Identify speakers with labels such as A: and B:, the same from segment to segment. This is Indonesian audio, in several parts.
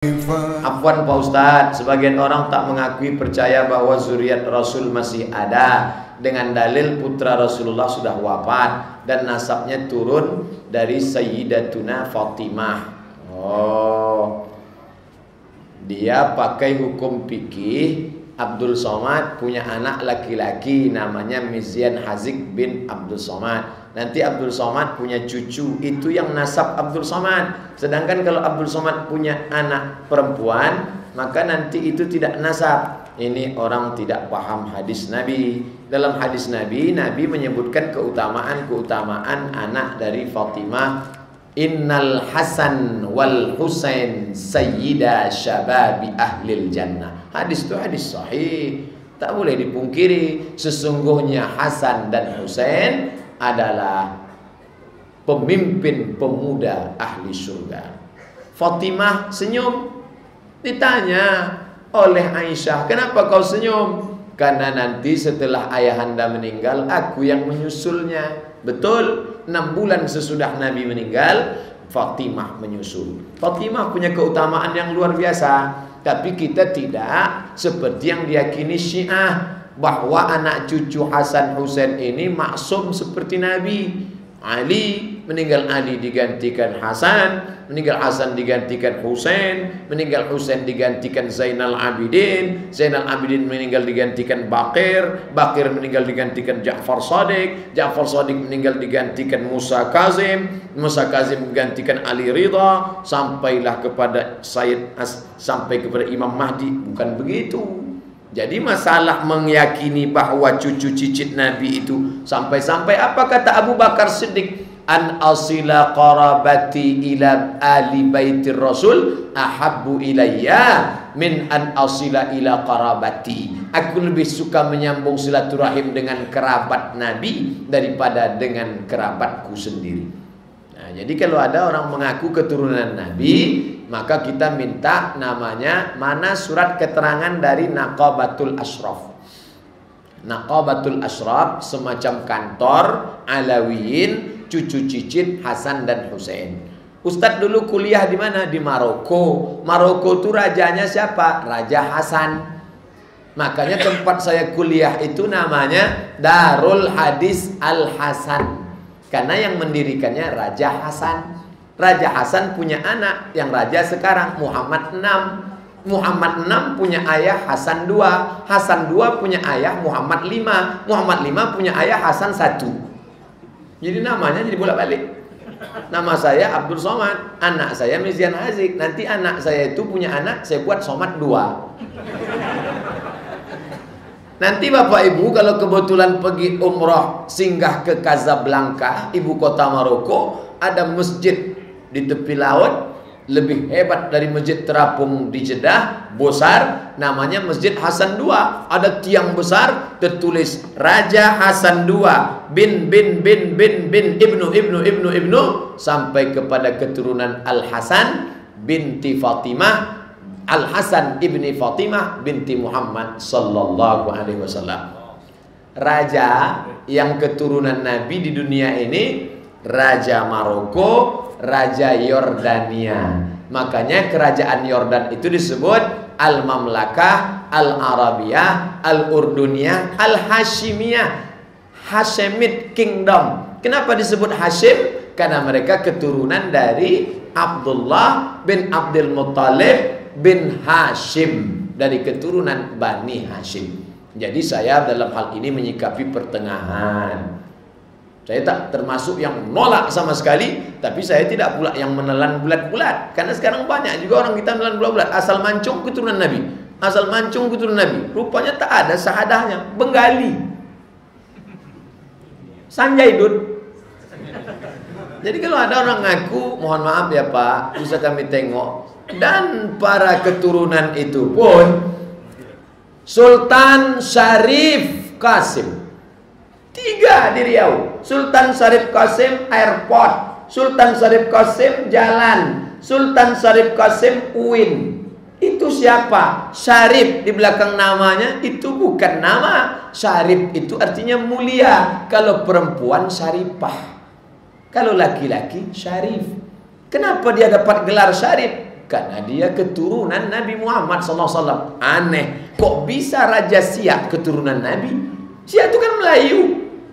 A: Afwan Pak Ustadz, sebagian orang tak mengakui percaya bahwa zuriat Rasul masih ada dengan dalil putra Rasulullah sudah wafat dan nasabnya turun dari Sayyidatuna Fatimah. Oh, dia pakai hukum fikih. Abdul Somad punya anak laki-laki namanya Mizyan Hazik bin Abdul Somad. Nanti Abdul Somad punya cucu, itu yang nasab Abdul Somad. Sedangkan kalau Abdul Somad punya anak perempuan, maka nanti itu tidak nasab. Ini orang tidak paham hadis Nabi. Dalam hadis Nabi, Nabi menyebutkan keutamaan anak dari Fatimah. Innal Hasan wal Husain sayyida syababi ahlil jannah. Hadis itu hadis sahih, tak boleh dipungkiri. Sesungguhnya Hasan dan Husain adalah pemimpin pemuda ahli surga. Fatimah senyum. Ditanya oleh Aisyah, kenapa kau senyum? Karena nanti setelah ayahanda meninggal, aku yang menyusulnya. Betul, 6 bulan sesudah Nabi meninggal, Fatimah menyusul. Fatimah punya keutamaan yang luar biasa. Tapi kita tidak seperti yang diyakini Syiah, bahwa anak cucu Hasan Husain ini maksum seperti Nabi. Ali, meninggal Ali digantikan Hasan, meninggal Hasan digantikan Husain, meninggal Husain digantikan Zainal Abidin, Zainal Abidin meninggal digantikan Baqir, Baqir meninggal digantikan Ja'far Shadiq, Ja'far Shadiq meninggal digantikan Musa Kazim, Musa Kazim menggantikan Ali Ridha, sampailah kepada sampai kepada Imam Mahdi. Bukan begitu. Jadi masalah meyakini bahwa cucu cicit Nabi itu sampai-sampai apa kata Abu Bakar Siddiq? An asila qarabati ila ali baitir Rasul ahabbu ilayya min an asila ila qarabati. Aku lebih suka menyambung silaturahim dengan kerabat Nabi daripada dengan kerabatku sendiri. Nah, jadi kalau ada orang mengaku keturunan Nabi, maka kita minta namanya, mana surat keterangan dari Naqabatul Ashraf. Naqabatul Ashraf semacam kantor Alawiyin, cucu cicit Hasan dan Husain. Ustadz dulu kuliah di mana? Di Maroko. Maroko itu rajanya siapa? Raja Hasan. Makanya tempat saya kuliah itu namanya Darul Hadis Al Hasan, karena yang mendirikannya Raja Hasan. Raja Hasan punya anak yang raja sekarang Muhammad VI. Muhammad VI punya ayah Hasan II. Hasan II punya ayah Muhammad V. Muhammad V punya ayah Hasan I. Jadi namanya jadi bolak-balik. Nama saya Abdul Somad, anak saya Mizyan Hazik. Nanti anak saya itu punya anak, saya buat Somad II. Nanti Bapak Ibu kalau kebetulan pergi umrah singgah ke Casablanca, ibu kota Maroko, ada masjid di tepi laut lebih hebat dari masjid terapung di Jeddah, besar, namanya Masjid Hasan II. Ada tiang besar tertulis Raja Hasan II bin ibnu sampai kepada keturunan Al Hasan binti Fatimah, Al Hasan ibni Fatimah binti Muhammad sallallahu alaihi wasallam. Raja yang keturunan Nabi di dunia ini Raja Maroko, Raja Yordania. Makanya kerajaan Yordan itu disebut Al-Mamlakah, Al-Arabiyah, Al-Urduniyah, Al-Hashimiyah, Hashemite Kingdom. Kenapa disebut Hashim? Karena mereka keturunan dari Abdullah bin Abdul Muttalib bin Hashim, dari keturunan Bani Hashim. Jadi saya dalam hal ini menyikapi pertengahan. Saya tak termasuk yang nolak sama sekali, tapi saya tidak pula yang menelan bulat-bulat. Karena sekarang banyak juga orang kita menelan bulat-bulat. Asal mancung keturunan Nabi, asal mancung keturunan Nabi. Rupanya tak ada sahadahnya. Bengali, Sanjay Dut. Jadi kalau ada orang ngaku, mohon maaf ya Pak, bisa kami tengok. Dan para keturunan itu pun Sultan Syarif Qasim, 3 di Riau. Sultan Syarif Qasim airport, Sultan Syarif Qasim jalan, Sultan Syarif Qasim UIN. Itu siapa? Syarif di belakang namanya itu bukan nama. Syarif itu artinya mulia. Kalau perempuan Syarifah, kalau laki-laki Syarif. Kenapa dia dapat gelar Syarif? karena dia keturunan Nabi Muhammad SAW. Aneh, kok bisa Raja Siak keturunan Nabi? Siak itu kan Melayu.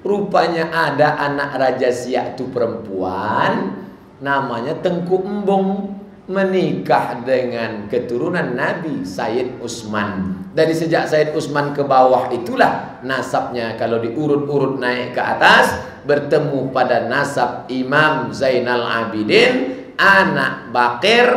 A: Rupanya ada anak Raja Siak itu perempuan, namanya Tengku Embong, menikah dengan keturunan Nabi Sayyid Utsman. Dari sejak Sayyid Utsman ke bawah itulah nasabnya, kalau diurut-urut naik ke atas, bertemu pada nasab Imam Zainal Abidin, anak Bakir,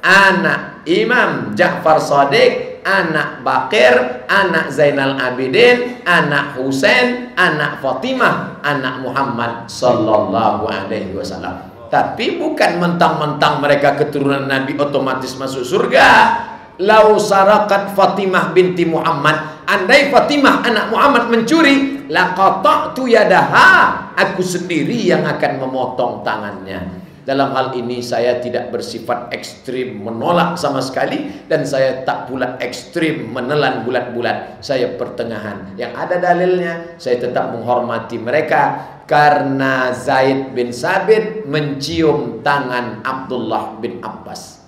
A: anak Imam Ja'far Shadiq, anak Bakir, anak Zainal Abidin, anak Husain, anak Fatimah, anak Muhammad sallallahu alaihi wasallam. Tapi bukan mentang-mentang mereka keturunan Nabi otomatis masuk surga. Lau sarakat Fatimah binti Muhammad, andai Fatimah anak Muhammad mencuri, laqata'tu yadaha, aku sendiri yang akan memotong tangannya. Dalam hal ini saya tidak bersifat ekstrim menolak sama sekali, dan saya tak pula ekstrim menelan bulat-bulat. Saya pertengahan. Yang ada dalilnya, saya tetap menghormati mereka karena Zaid bin Sabit mencium tangan Abdullah bin Abbas.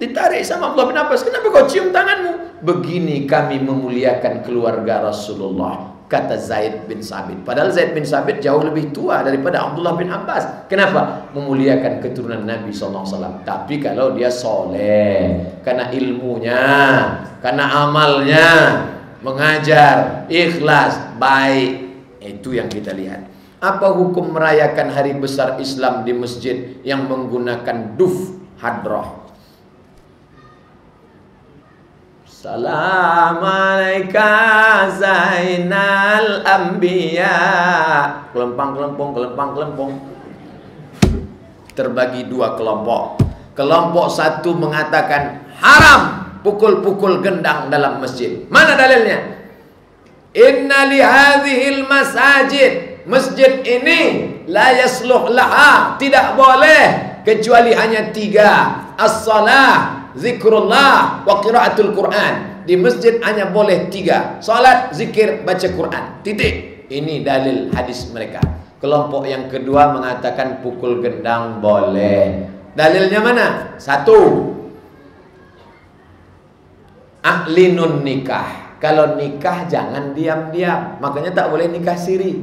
A: Ditarik sama Abdullah bin Abbas, kenapa kau cium tanganmu? Begini kami memuliakan keluarga Rasulullah, kata Zaid bin Sabit. Padahal Zaid bin Sabit jauh lebih tua daripada Abdullah bin Abbas. Kenapa? Memuliakan keturunan Nabi SAW. Tapi kalau dia soleh, karena ilmunya, karena amalnya, mengajar, ikhlas, baik, itu yang kita lihat. Apa hukum merayakan hari besar Islam di masjid yang menggunakan duf hadrah? Assalamualaikum Zainal Anbiya. Kelempang-kelempong, kelempang-kelempong. Terbagi dua kelompok. Kelompok satu mengatakan haram pukul-pukul gendang dalam masjid. Mana dalilnya? Inna li hadhil masajid, masjid ini la yasluh laha, tidak boleh kecuali hanya tiga: as-salah, zikrullah, wa qiraatul Quran. Di masjid hanya boleh tiga: salat, zikir, baca Quran. Titik. Ini dalil hadis mereka. Kelompok yang kedua mengatakan pukul gendang boleh. Dalilnya mana? Satu, aklinun nikah. Kalau nikah jangan diam-diam. Makanya tak boleh nikah siri.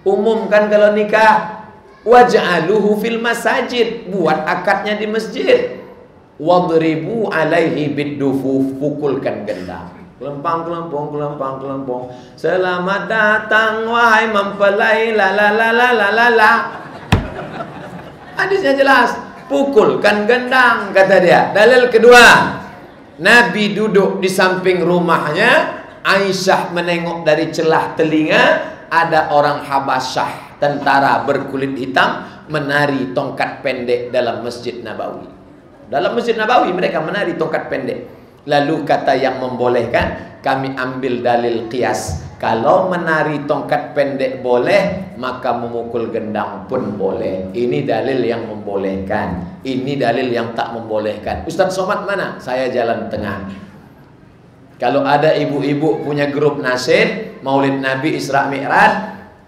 A: Umumkan kalau nikah. Waj'aluhu fil masajid. Buat akadnya di masjid. Wadribu alaihi biddufuf, pukulkan gendang. Kelempang kelempong, kelempang kelempong. Selamat datang wahai mempelai la la la la la la la. Hadisnya jelas, pukulkan gendang kata dia. Dalil kedua, Nabi duduk di samping rumahnya, Aisyah menengok dari celah telinga, ada orang Habasyah, tentara berkulit hitam, menari tongkat pendek dalam Masjid Nabawi. Dalam Masjid Nabawi mereka menari tongkat pendek. Lalu kata yang membolehkan, kami ambil dalil qiyas. Kalau menari tongkat pendek boleh, maka memukul gendang pun boleh. Ini dalil yang membolehkan. Ini dalil yang tak membolehkan. Ustaz Somad mana? Saya jalan tengah. Kalau ada ibu-ibu punya grup nasyid Maulid Nabi Isra Mi'raj,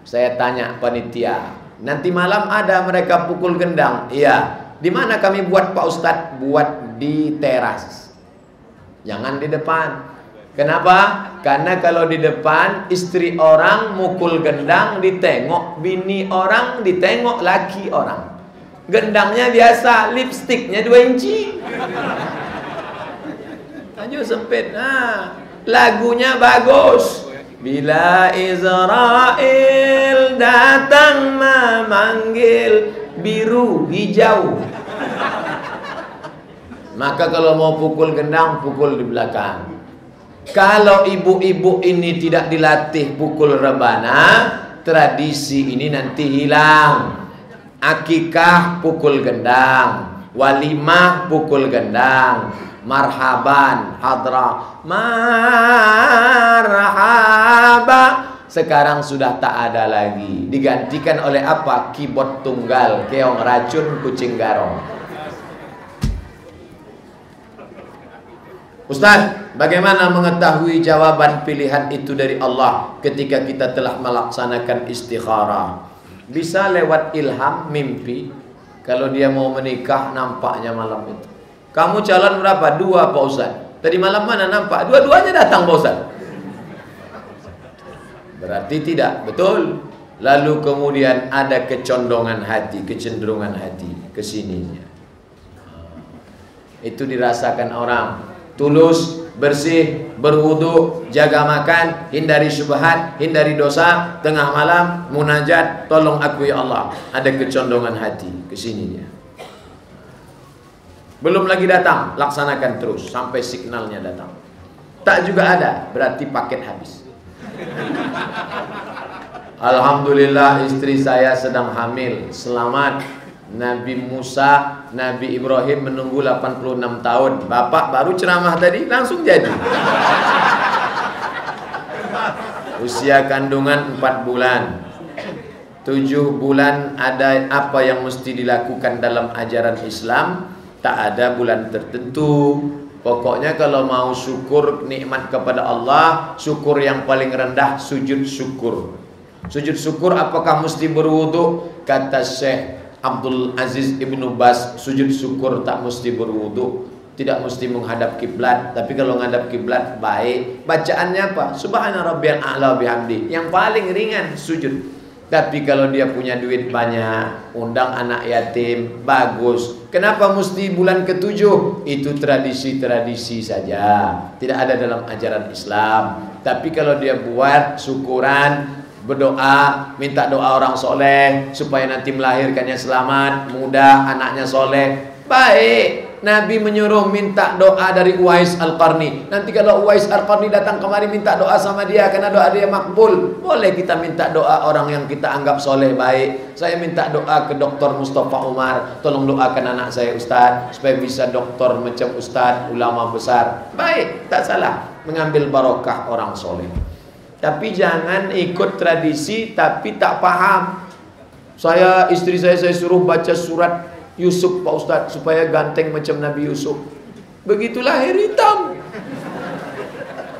A: saya tanya panitia, nanti malam ada mereka pukul gendang? Iya. Di mana kami buat Pak Ustadz? Buat di teras. Jangan di depan. Kenapa? Karena kalau di depan istri orang mukul gendang ditengok bini orang, ditengok laki orang. Gendangnya biasa, lipstiknya 2 inci. Ayo sempit. Nah, lagunya bagus. Bila Israel datang memanggil biru hijau. Maka kalau mau pukul gendang, pukul di belakang. Kalau ibu-ibu ini tidak dilatih pukul rebana, tradisi ini nanti hilang. Akikah pukul gendang, walimah pukul gendang, marhaban, hadrah, marhaba, sekarang sudah tak ada lagi. Digantikan oleh apa? Keyboard tunggal, keong racun, kucing garong. Ustaz, bagaimana mengetahui jawaban pilihan itu dari Allah ketika kita telah melaksanakan istikharah? Bisa lewat ilham, mimpi. Kalau dia mau menikah nampaknya malam itu. Kamu calon berapa? 2 Pak Ustaz. Tadi malam mana nampak? Dua-duanya datang Pak Ustaz. Berarti tidak, betul. Lalu kemudian ada kecondongan hati, kecenderungan hati ke sininya. Itu dirasakan orang. Tulus, bersih, berwudu, jaga makan, hindari syubhat, hindari dosa, tengah malam munajat, tolong aku ya Allah. Ada kecondongan hati ke sininya. Belum lagi datang, laksanakan terus sampai signalnya datang. Tak juga ada, berarti paket habis. Alhamdulillah istri saya sedang hamil. Selamat. Nabi Musa, Nabi Ibrahim menunggu 86 tahun. Bapak baru ceramah tadi langsung jadi. Usia kandungan 4 bulan. 7 bulan ada apa yang mesti dilakukan dalam ajaran Islam? Tak ada bulan tertentu. Pokoknya kalau mau syukur nikmat kepada Allah, syukur yang paling rendah sujud syukur. Sujud syukur apakah mesti berwudu? Kata Syekh Abdul Aziz Ibnu Bas, sujud syukur tak mesti berwudu, tidak mesti menghadap kiblat. Tapi kalau menghadap kiblat baik. Bacaannya apa? Subhana rabbiyal a'la bihamdi. Yang paling ringan sujud. Tapi kalau dia punya duit banyak, undang anak yatim, bagus. Kenapa mesti bulan ke-7? Itu tradisi-tradisi saja, tidak ada dalam ajaran Islam. Tapi kalau dia buat syukuran, berdoa, minta doa orang soleh supaya nanti melahirkannya selamat, mudah, anaknya soleh, baik. Nabi menyuruh minta doa dari Uwais Al-Qarni. Nanti kalau Uwais Al-Qarni datang kemari minta doa sama dia karena doa dia makbul. Boleh kita minta doa orang yang kita anggap soleh baik. Saya minta doa ke Dr. Mustafa Umar, tolong doakan anak saya Ustaz supaya bisa doktor macam Ustaz, ulama besar. Baik, tak salah mengambil barokah orang soleh. Tapi jangan ikut tradisi tapi tak paham. Istri saya suruh baca surat Yusuf Pak Ustaz supaya ganteng macam Nabi Yusuf. Begitu lahir hitam.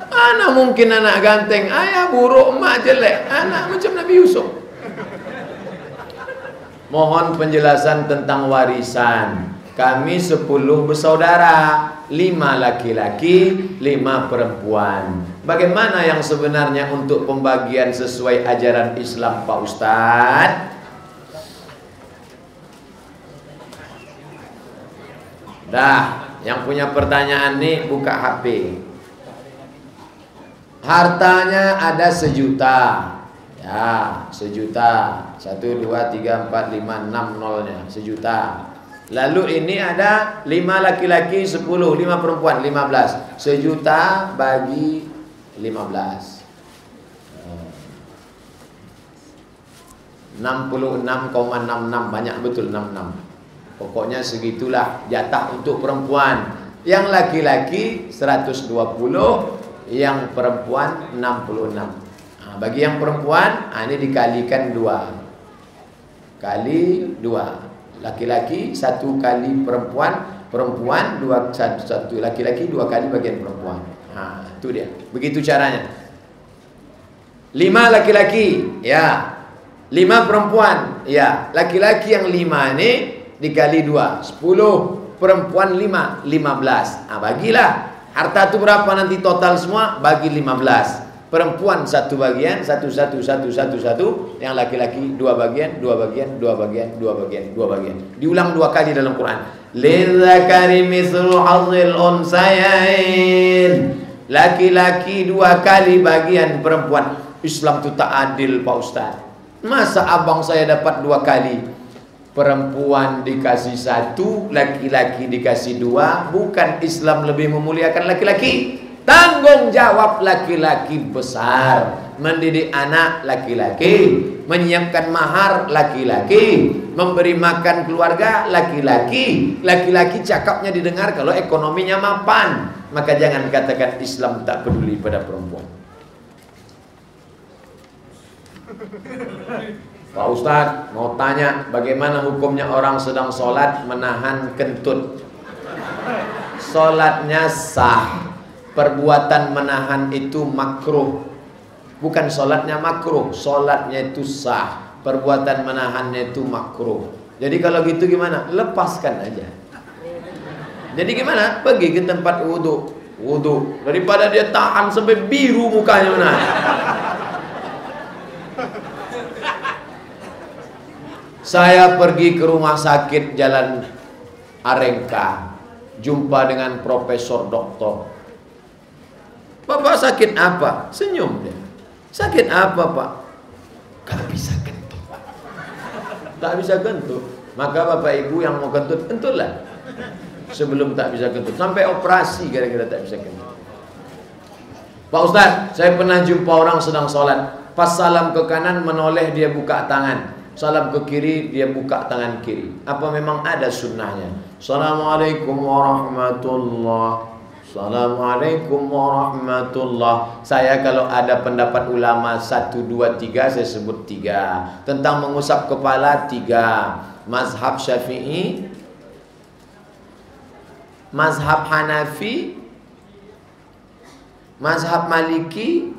A: Anak mungkin anak ganteng, ayah buruk, emak jelek, anak macam Nabi Yusuf. Mohon penjelasan tentang warisan. Kami 10 bersaudara, 5 laki-laki, 5 perempuan. Bagaimana yang sebenarnya untuk pembagian sesuai ajaran Islam Pak Ustadz? Dah, yang punya pertanyaan nih buka HP. Hartanya ada 1 juta. Ya, 1 juta. 1, 2, 3, 4, 5, 6 nolnya 1 juta. Lalu ini ada 5 laki-laki 10, 5 perempuan 15. 1 juta bagi 15. 66,66, banyak betul 66. Pokoknya segitulah jatah untuk perempuan. Yang laki-laki 120, yang perempuan 66. Nah, bagi yang perempuan, ini dikalikan 2. Kali 2. Laki-laki 1 kali perempuan, perempuan 2 1 laki-laki 2 kali bagian perempuan. Nah, itu dia. Begitu caranya. 5 laki-laki, ya. 5 perempuan, ya. Laki-laki yang 5 ini dikali 2, 10, perempuan 5, 15. Nah, bagilah. Harta itu berapa nanti total semua? Bagi 15. Perempuan 1 bagian, 1, 1, 1, 1, 1. Yang laki-laki 2 bagian, 2 bagian, 2 bagian, 2 bagian, 2 bagian. Diulang 2 kali dalam Quran. Lidzakari mislu hadzil unsayain. Laki-laki 2 kali bagian perempuan. Islam itu tak adil Pak Ustaz. Masa abang saya dapat 2 kali? Perempuan dikasih 1, laki-laki dikasih 2. Bukan Islam lebih memuliakan laki-laki? Tanggung jawab laki-laki besar. Mendidik anak laki-laki, menyiapkan mahar laki-laki, memberi makan keluarga laki-laki. Laki-laki cakapnya didengar kalau ekonominya mapan. Maka jangan katakan Islam tak peduli pada perempuan. Pak Ustadz mau tanya, bagaimana hukumnya orang sedang sholat menahan kentut? Sholatnya sah. Perbuatan menahan itu makruh. Bukan sholatnya makruh, sholatnya itu sah. Perbuatan menahannya itu makruh. Jadi kalau gitu gimana? Lepaskan aja. Jadi gimana? Pergi ke tempat wudhu. Daripada dia tahan sampai biru mukanya mana. Saya pergi ke rumah sakit Jalan Arengka, jumpa dengan profesor doktor. Bapak sakit apa? Senyum dia. Sakit apa, Pak? Gak bisa kentut, Pak. Tak bisa kentut. Maka Bapak Ibu yang mau kentut, kentutlah. Sebelum tak bisa kentut. Sampai operasi gara-gara tak bisa kentut. Pak Ustaz, saya pernah jumpa orang sedang sholat. Pas salam ke kanan menoleh dia buka tangan. Salam ke kiri dia buka tangan kiri. Apa memang ada sunnahnya? Assalamualaikum warahmatullahi. Assalamualaikum warahmatullah. Saya kalau ada pendapat ulama 1, 2, 3 saya sebut 3. Tentang mengusap kepala 3. Mazhab Syafi'i, mazhab Hanafi, mazhab Maliki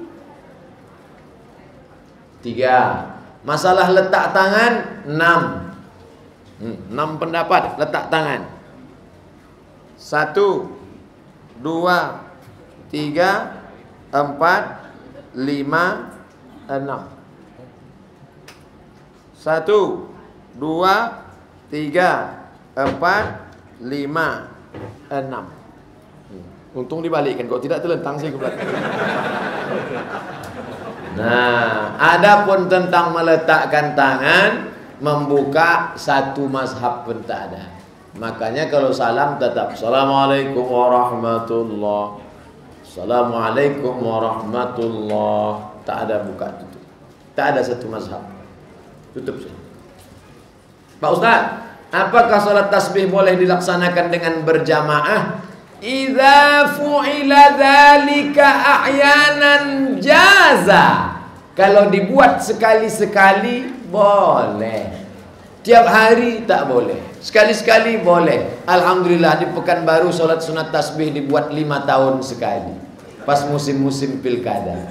A: 3. Masalah letak tangan 6. 6 pendapat letak tangan. 1, 2, 3, 4, 5, 6. 1, 2, 3, 4, 5, 6. Untung dibalikkan, kok tidak terlentang sih ke belakang. Nah, adapun tentang meletakkan tangan, membuka satu mazhab pun tak ada. Makanya kalau salam tetap Assalamualaikum warahmatullah. Assalamualaikum warahmatullah. Tak ada buka tutup. Tak ada satu mazhab. Tutup saja. Pak Ustaz, apakah salat tasbih boleh dilaksanakan dengan berjamaah? Idza fu'ila dzalika ahyanan jaza. Kalau dibuat sekali-sekali boleh. Tiap hari tak boleh. Sekali-sekali boleh. Alhamdulillah di Pekanbaru solat sunat tasbih dibuat 5 tahun sekali. Pas musim-musim pilkada.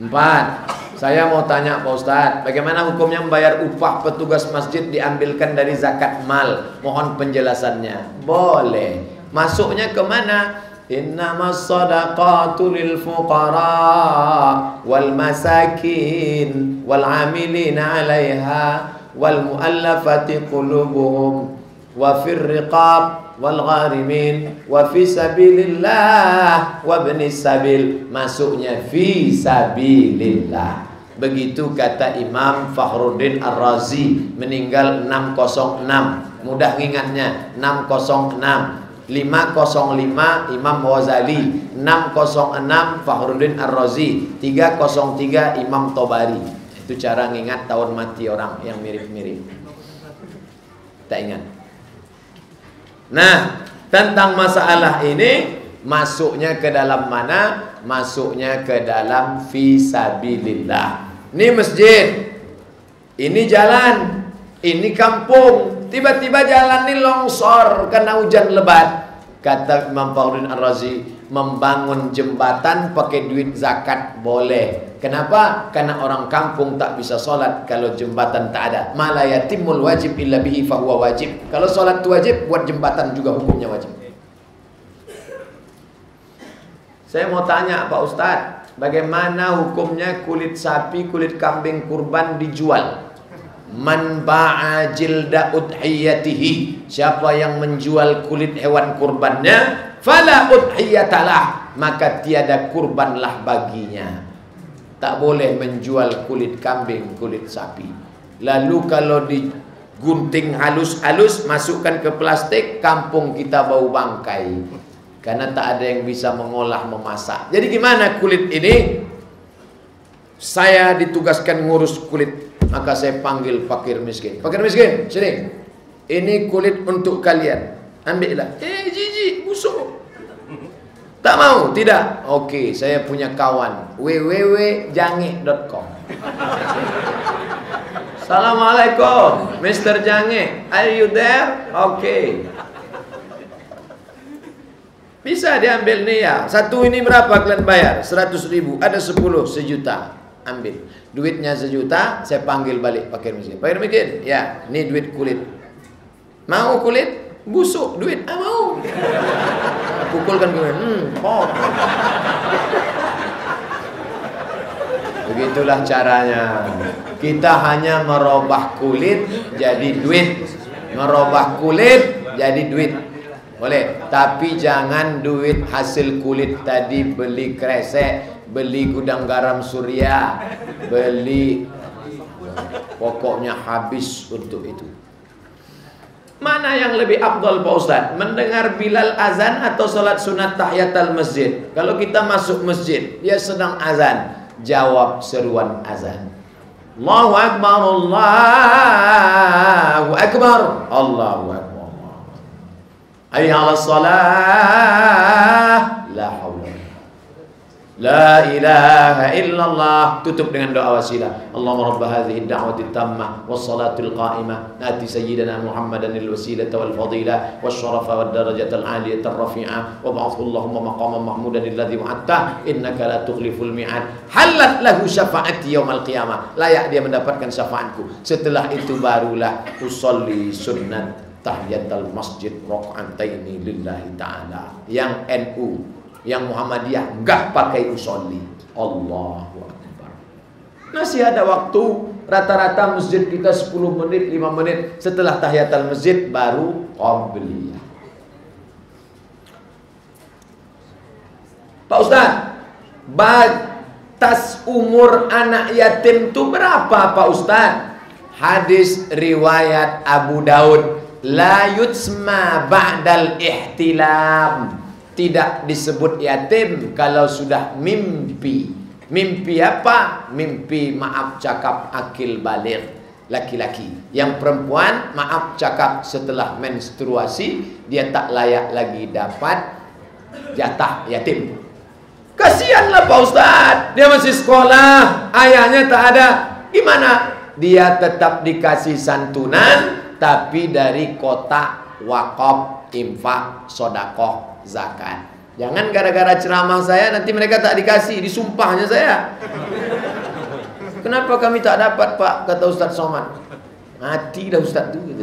A: 4. Saya mau tanya Pak Ustadz, bagaimana hukumnya membayar upah petugas masjid diambilkan dari zakat mal? Mohon penjelasannya. Boleh. Masuknya kemana? Innamas sadaqatu lil fuqara wal masakin wal amilina 'alaiha wal muallafati qulubuhum wa fir riqab wal gharimin wa fi sabilillah wa ibnis sabil. Masuknya fi sabilillah. Begitu kata Imam Fakhruddin Ar-Razi, meninggal 606. Mudah ingatnya, 606. 505 Imam Ghazali, 606 Fakhruddin Ar-Razi, 303 Imam Tobari. Itu cara ngingat tahun mati orang yang mirip-mirip. Tak ingat. Nah, tentang masalah ini masuknya ke dalam mana? Masuknya ke dalam fisabilillah. Ini masjid, ini jalan, ini kampung. Tiba-tiba jalan ini longsor karena hujan lebat. Kata Imam Fakhruddin Ar-Razi, membangun jembatan pakai duit zakat boleh. Kenapa? Karena orang kampung tak bisa sholat kalau jembatan tak ada. Ma la yatimul wajib illa bihi fahuwa wajib. Kalau sholat itu wajib, buat jembatan juga hukumnya wajib. Saya mau tanya Pak Ustadz, bagaimana hukumnya kulit sapi, kulit kambing kurban dijual? Man ba'a jilda udhiyatihi, siapa yang menjual kulit hewan kurbannya, fala udhiyatalah, maka tiada kurbanlah baginya. Tak boleh menjual kulit kambing, kulit sapi. Lalu kalau digunting halus-halus, masukkan ke plastik, kampung kita bau bangkai. Karena tak ada yang bisa mengolah, memasak. Jadi gimana kulit ini? Saya ditugaskan ngurus kulit, maka saya panggil fakir miskin. Fakir miskin, sini. Ini kulit untuk kalian. Ambillah. Jijik, busuk. Tak mau? Tidak. Oke, saya punya kawan. www.jange.com. Assalamualaikum, Mr. Jange. Are you there? Oke. Bisa diambil nih ya. Satu ini berapa kalian bayar? 100.000. Ada 10, 1 juta. Ambil. Duitnya 1 juta, saya panggil balik fakir miskin. Fakir miskin, ya, ini duit kulit. Mau kulit? Busuk duit, mau. Pukulkan kulit. Begitulah caranya. Kita hanya merubah kulit jadi duit. Merubah kulit jadi duit. Boleh, tapi jangan duit hasil kulit tadi beli kresek, beli gudang garam Surya, beli, pokoknya habis untuk itu. Mana yang lebih afdal Pak Ustaz? Mendengar Bilal azan atau salat sunat tahiyatul masjid? Kalau kita masuk masjid, dia sedang azan, jawab seruan azan. Allahu Akbar, Allahu Akbar, Allahu Akbar. Hayya 'alas shalah, la haula la ilaha illallah. Tutup dengan doa wasilah. Allahumma rabb hadhihi ad-da'wati at-tammah was-salatil qa'imah ati sayyidina Muhammadan al-wasilata wal fadilah wasyarafa wad darajata al-'aliyata ar-rafi'ah wa ba'athu Allahumma maqaman mahmudan alladhi wa'adta innaka la tukhliful mi'ad. Halat lahu syafa'ati yaumil qiyamah. Layak dia mendapatkan syafaatku. Setelah itu barulah usolli sunnat tahiyatul masjid raka'ataini lillahi ta'ala. Yang NU, yang Muhammadiyah enggak pakai usolli. Allahu Akbar. Masih ada waktu. Rata-rata masjid kita 10 menit, 5 menit setelah tahiyatul masjid baru qabliyah. Pak Ustaz, batas umur anak yatim itu berapa Pak Ustaz? Hadis riwayat Abu Daud, la yutsma ba'dal ihtilam. Tidak disebut yatim kalau sudah mimpi. Mimpi apa? Mimpi maaf cakap akil baligh, laki-laki. Yang perempuan maaf cakap setelah menstruasi, dia tak layak lagi dapat jatah yatim. Kasihanlah Pak Ustaz, dia masih sekolah, ayahnya tak ada. Gimana? Dia tetap dikasih santunan, tapi dari kotak wakaf, infak, sodakoh, zakat. Jangan gara-gara ceramah saya nanti mereka tak dikasih, disumpahnya saya. Kenapa kami tak dapat Pak, kata Ustaz Somad. Mati dah Ustaz tu gitu.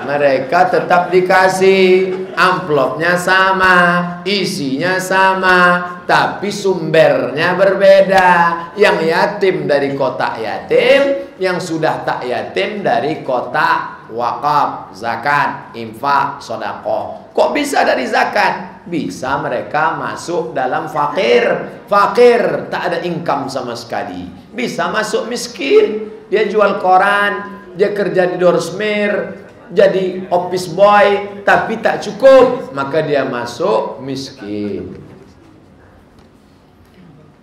A: Mereka tetap dikasih, amplopnya sama, isinya sama, tapi sumbernya berbeda. Yang yatim dari kotak yatim, yang sudah tak yatim dari kotak wakaf, zakat, infak, sedekah. Kok bisa dari zakat? Bisa mereka masuk dalam fakir. Fakir tak ada income sama sekali. Bisa masuk miskin. Dia jual koran, dia kerja di Dorsmir, jadi office boy, tapi tak cukup, maka dia masuk miskin.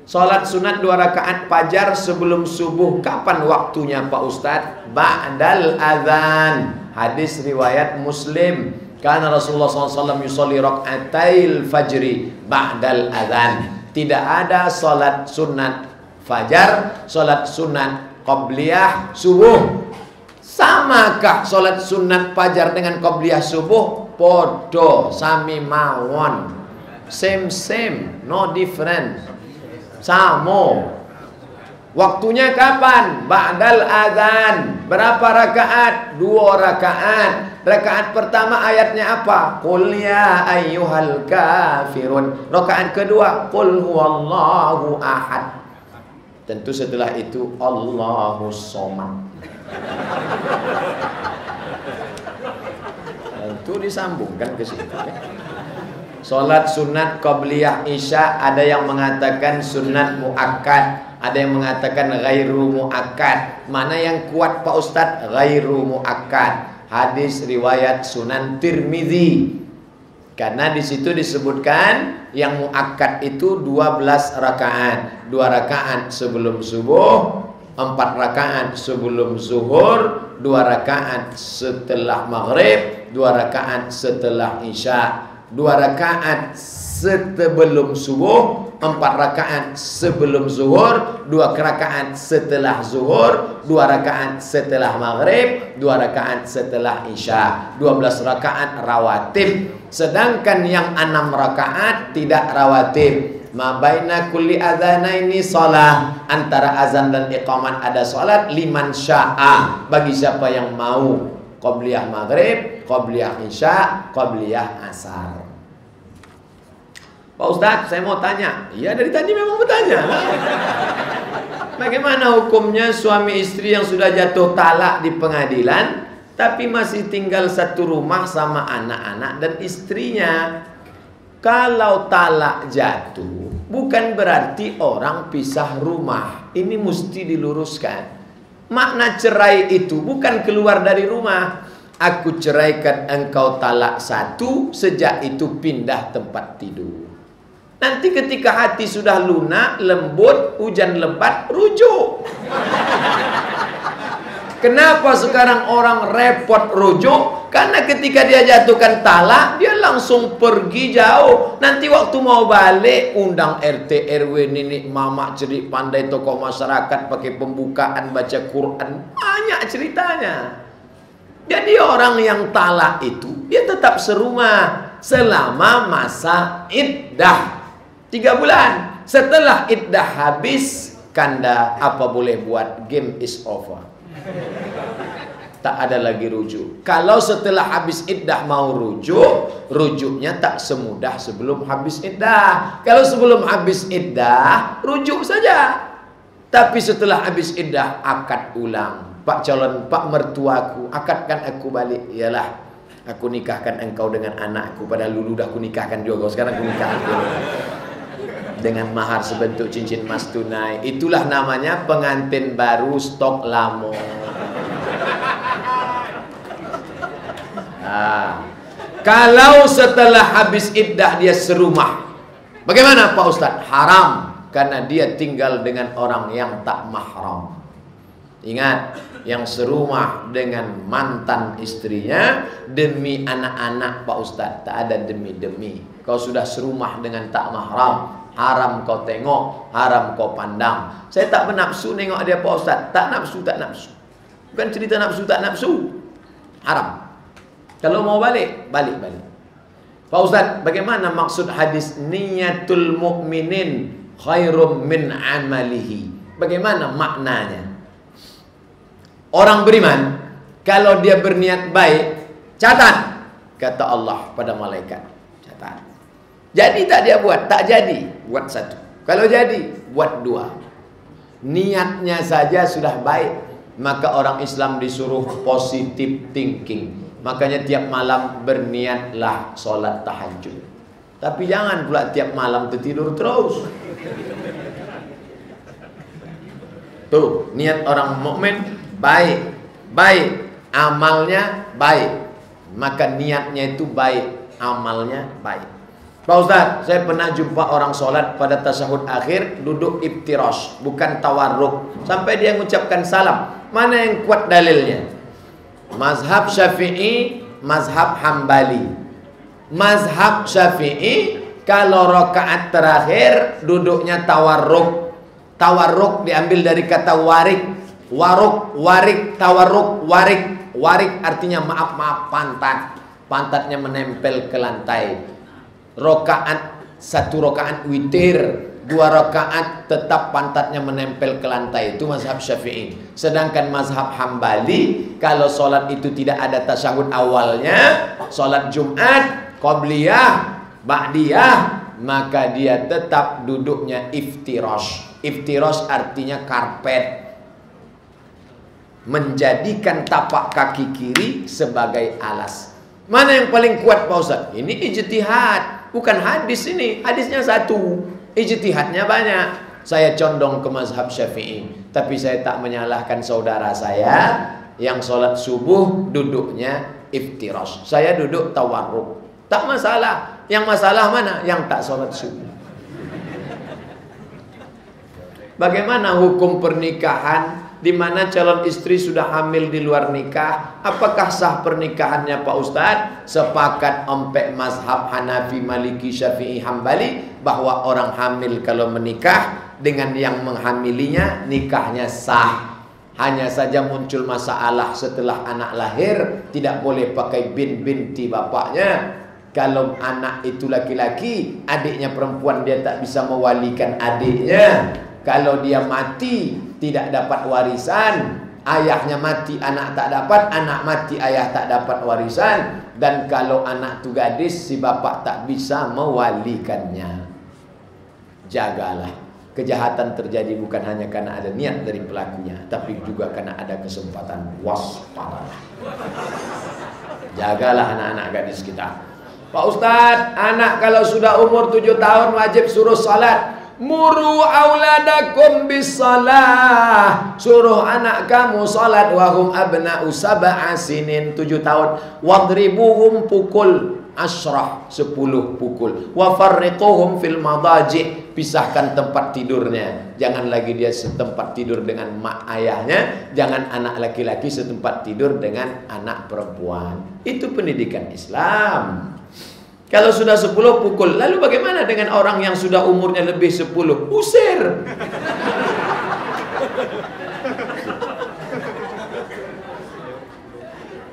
A: Salat sunat 2 rakaat fajar sebelum subuh, kapan waktunya Pak Ustadz? Ba'dal adzan. Hadis riwayat Muslim. Karena Rasulullah SAW yusolli raka'atail fajri ba'dal adzan. Tidak ada salat sunat fajar, salat sunat qabliyah subuh. Samakah salat sunat fajar dengan qabliyah subuh? Podo, sami mawon. Same, no different. Samo. Waktunya kapan? Ba'dal adzan. Berapa rakaat? 2 rakaat. Rakaat pertama ayatnya apa? Qul ya ayyuhal kafirun. Rakaat kedua, qul huwallahu ahad. Tentu setelah itu Allahus somad. Tentu disambungkan ke situ. Salat sunat qabliyah isya, ada yang mengatakan sunat muakkad, ada yang mengatakan ghairu muakkad. Mana yang kuat Pak Ustadz? Ghairu muakkad. Hadis riwayat Sunan Tirmizi. Karena di situ disebutkan yang muakkad itu 12 rakaat. 2 rakaat sebelum subuh, 4 rakaat sebelum zuhur, 2 rakaat setelah maghrib, 2 rakaat setelah isya, 2 rakaat sebelum subuh, 4 rakaat sebelum zuhur, 2 rakaat setelah zuhur, 2 rakaat setelah maghrib, 2 rakaat setelah isya. 12 rakaat rawatib. Sedangkan yang 6 rakaat tidak rawatib. Ma baina kulli adzanaini shalah, antara azan dan iqamat ada salat, liman syaa, bagi siapa yang mau. Qabliyah maghrib, qabliyah isya, qabliyah asar. Pak Ustadz, saya mau tanya. Iya, dari tadi memang bertanya. Bagaimana hukumnya suami istri yang sudah jatuh talak di pengadilan, tapi masih tinggal satu rumah sama anak-anak dan istrinya? Kalau talak jatuh, bukan berarti orang pisah rumah. Ini mesti diluruskan. Makna cerai itu bukan keluar dari rumah. Aku ceraikan engkau talak satu, sejak itu pindah tempat tidur. Nanti ketika hati sudah lunak, lembut, hujan lebat, rujuk. Kenapa sekarang orang repot rujuk? Karena ketika dia jatuhkan talak, dia langsung pergi jauh. Nanti waktu mau balik, undang RT, RW, nenek, mama, cerik, pandai, tokoh masyarakat, pakai pembukaan, baca Quran. Banyak ceritanya. Jadi orang yang talak itu, dia tetap serumah selama masa iddah 3 bulan. Setelah iddah habis, kanda apa boleh buat, game is over. Tak ada lagi rujuk. Kalau setelah habis iddah mau rujuk, rujuknya tak semudah sebelum habis iddah. Kalau sebelum habis iddah, rujuk saja. Tapi setelah habis iddah, akad ulang. Pak calon, pak mertuaku, akadkan aku balik. Iyalah, aku nikahkan engkau dengan anakku. Padahal dulu dah aku nikahkan juga. Sekarang aku nikahkan dengan mahar sebentuk cincin emas tunai. Itulah namanya pengantin baru stok lamo. Kalau setelah habis iddah dia serumah, bagaimana Pak Ustadz? Haram, karena dia tinggal dengan orang yang tak mahram. Ingat, yang serumah dengan mantan istrinya demi anak-anak Pak Ustadz, tak ada demi-demi. Kau sudah serumah dengan tak mahram, haram kau tengok, haram kau pandang. Saya tak bernafsu nengok dia Pak Ustadz. Tak nafsu, tak nafsu. Bukan cerita nafsu, tak nafsu. Haram. Kalau mau balik, balik. Pak Ustadz, bagaimana maksud hadis niyatul mu'minin khairum min amalihi? Bagaimana maknanya? Orang beriman, kalau dia berniat baik, catat, kata Allah pada malaikat, catat. Jadi tak dia buat, tak jadi, buat 1. Kalau jadi, buat 2. Niatnya saja sudah baik, maka orang Islam disuruh positive thinking. Makanya tiap malam berniatlah sholat tahajud. Tapi jangan pula tiap malam tertidur terus. Tuh, niat orang mukmin baik, amalnya baik, maka niatnya itu baik, amalnya baik. Pak Ustadz, saya pernah jumpa orang sholat pada tasyahud akhir duduk iftirash, bukan tawarruk, sampai dia mengucapkan salam. Mana yang kuat dalilnya? Mazhab Syafi'i, mazhab Hambali. Mazhab Syafi'i, kalau rakaat terakhir duduknya tawarruk. Tawarruk diambil dari kata warik. Waruk, warik, tawarruk, warik. Warik artinya maaf, pantat. Pantatnya menempel ke lantai. Satu rakaat witir, 2 rakaat tetap pantatnya menempel ke lantai. Itu mazhab Syafi'i. Sedangkan mazhab Hambali, kalau sholat itu tidak ada tasyahud awalnya, sholat Jumat, qabliyah, ba'diyah, maka dia tetap duduknya iftirash. Iftirash artinya karpet. Menjadikan tapak kaki kiri sebagai alas. Mana yang paling kuat Pak Ustadz? Ini ijtihad, bukan hadis ini. Hadisnya 1, ijtihadnya banyak. Saya condong ke mazhab Syafi'i, tapi saya tak menyalahkan saudara saya yang sholat subuh duduknya iftirash. Saya duduk tawarruk, tak masalah. Yang masalah mana? Yang tak sholat subuh. Bagaimana hukum pernikahan di mana calon istri sudah hamil di luar nikah? Apakah sah pernikahannya Pak Ustadz? Sepakat ompek mazhab Hanafi, Maliki, Syafi'i, Hambali bahwa orang hamil kalau menikah dengan yang menghamilinya, nikahnya sah. Hanya saja muncul masalah setelah anak lahir, tidak boleh pakai bin binti bapaknya. Kalau anak itu laki-laki, adiknya perempuan, dia tak bisa mewalikan adiknya. Kalau dia mati, tidak dapat warisan. Ayahnya mati, anak tak dapat. Anak mati, ayah tak dapat warisan. Dan kalau anak itu gadis, si bapak tak bisa mewalikannya. Jagalah. Kejahatan terjadi bukan hanya karena ada niat dari pelakunya, tapi juga karena ada kesempatan. Waspadalah. Jagalah anak-anak gadis kita. Pak Ustadz, anak kalau sudah umur 7 tahun wajib suruh salat. Muru auladakum bis salah. Suruh anak kamu salat wahum abna'u sab'a sinin, 7 tahun. Wadribuhum, pukul, 10 pukul. Wa farriquhum fil madaji, pisahkan tempat tidurnya. Jangan lagi dia setempat tidur dengan mak ayahnya. Jangan anak laki-laki setempat tidur dengan anak perempuan. Itu pendidikan Islam. Kalau sudah 10 pukul. Lalu bagaimana dengan orang yang sudah umurnya lebih 10? Usir.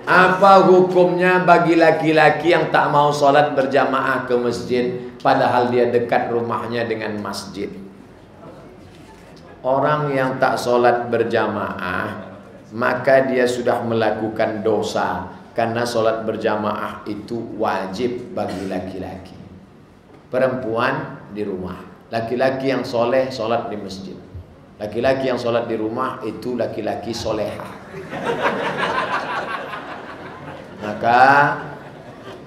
A: Apa hukumnya bagi laki-laki yang tak mau sholat berjamaah ke masjid, padahal dia dekat rumahnya dengan masjid? Orang yang tak sholat berjamaah, maka dia sudah melakukan dosa. Karena sholat berjamaah itu wajib bagi laki-laki. Perempuan di rumah. Laki-laki yang soleh sholat di masjid. Laki-laki yang sholat di rumah itu laki-laki soleha. Maka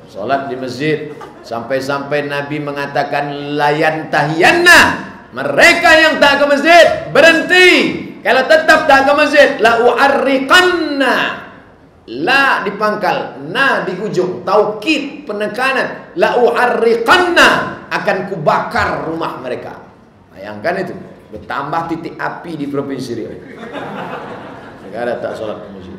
A: sholat di masjid. Sampai-sampai Nabi mengatakan layan tahiyanna. Mereka yang tak ke masjid berhenti. Kalau tetap tak ke masjid, la u'arriqanna. La dipangkal, na di ujung, taukid, penekanan. La u'arriqanna, akan kubakar rumah mereka. Bayangkan itu, bertambah titik api di provinsi Riau. Negara tak sholat ke masjid.